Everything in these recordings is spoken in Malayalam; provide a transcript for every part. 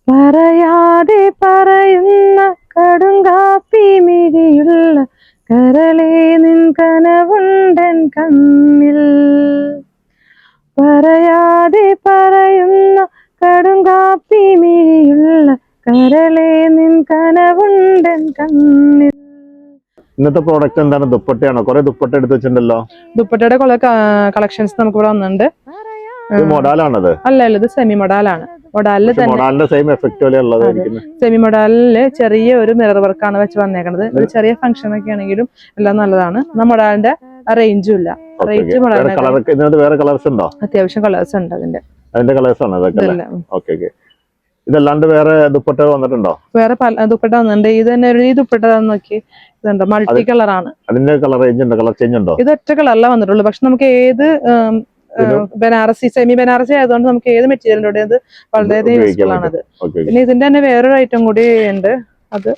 പറയാതെ പറയുന്ന കടുങ്കാപ്പി മിഴിയുള്ള കരളേ നിൻ കനവുണ്ടൻ കണ്ണിൽ. പറയാതെ പറയുന്ന കടുങ്കാപ്പി മിഴിയുള്ള കരളേ നിൻ കനവുണ്ടൻ കണ്ണിൽ. ഇന്നത്തെ പ്രോഡക്റ്റ് എന്താണ്? ദുപ്പട്ടയാണോ? കുറെ ദുപ്പട്ട എടുത്ത് വെച്ചിട്ടുണ്ടല്ലോ. ദുപ്പട്ടയുടെ കുറെ കളക്ഷൻസ് നമുക്ക് ഇവിടെ വന്നിട്ടുണ്ട്. മൊഡാലാണത്? അല്ല, ഇത് സെമി മൊഡാലാണ്. മൊഡാലിന്റെ സെയിം എഫക്ട് പോലെ ഉള്ളത്. സെമി മൊഡാലില് ചെറിയ ഒരു മിറർ വർക്കാണ് വെച്ച് വന്നേക്കണത്. ഒരു ചെറിയ ഫംഗ്ഷൻ ഒക്കെ ആണെങ്കിലും എല്ലാം നല്ലതാണ്. മൊഡാലിന്റെ റേഞ്ചും ഇല്ല. റേറ്റ് വേറെ കളേഴ്സ് ഉണ്ടോ? അത്യാവശ്യം കളേഴ്സ് ഉണ്ട് അതിന്റെ കളേഴ്സ് ആണ് അതൊക്കെ. ഇതല്ലാണ്ട് വേറെ ദുപ്പട്ട വന്നിട്ടുണ്ടോ? വേറെ പല ദുപ്പട്ട വന്നിട്ടുണ്ട്. ഇത് തന്നെ ഈ ദുപ്പട്ട നോക്കി, ഇതുണ്ട്, മൾട്ടി കളറാണ്. അതിന്റെ കളർ റേഞ്ച് ഉണ്ടോ? കളർ ചേഞ്ച് ഉണ്ടോ? ഇത് ഒറ്റ കളറിലാണ് വന്നിട്ടുള്ളൂ. പക്ഷെ നമുക്ക് ഏത് ബനാറസി, സെമി ബനാറസി ആയതുകൊണ്ട് നമുക്ക് ഏത് മെറ്റീരിയലിലൂടെ അത് വളരെയധികം യൂസ്ഫുൾ ആണത്. പിന്നെ ഇതിന്റെ തന്നെ വേറൊരു ഐറ്റം കൂടി ഉണ്ട്. അത്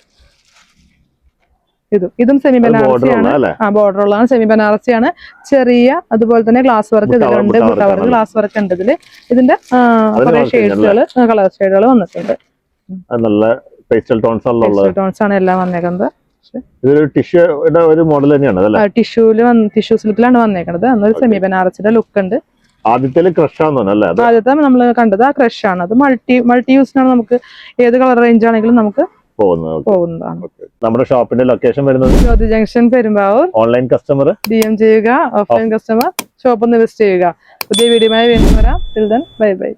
ഇതും സെമി ബനാറസിയാണ്. ബോർഡർ ഉള്ളതാണ്. സെമി ബനാറസിയാണ്. ചെറിയ അതുപോലെ തന്നെ ഗ്ലാസ് വർക്ക് ഇതിലുണ്ട്. ബുട്ട വർക്ക്, ഗ്ലാസ് വർക്ക് ഉണ്ട് ഇതില്. ഇതിന്റെ കുറെ ഷെയ്ഡ്സുകൾ, കളർ ഷെയ്ഡുകൾ വന്നിട്ടുണ്ട്. ടോൺസ് ആണ് എല്ലാം വന്നേക്കുന്നത്. ടിഷ്യൂ സിൽക്കിലാണ് വന്നേക്കുന്നത്. അന്നൊരു സെമി ബനാറസിയുടെ ലുക്ക് ഉണ്ട്. ആദ്യത്തെ നമ്മൾ കണ്ടത് ആ ക്രഷ് ആണ്. അത് മൾട്ടി യൂസിനാണ്. നമുക്ക് ഏത് കളർ റേഞ്ച് ആണെങ്കിലും നമുക്ക് പോകുന്നതാണ്. നമ്മുടെ ഷോപ്പിന്റെ ലൊക്കേഷൻ വരുന്നത് Jyothi junction, Perumbavoor. Online customer DM ചെയ്യുക, ഓഫ്ലൈൻ കസ്റ്റമർ ഷോപ്പ് ഒന്ന് വിസിറ്റ് ചെയ്യുക. പുതിയ വീഡിയോയുമായി വീണ്ടും വരാം. Till then bye by.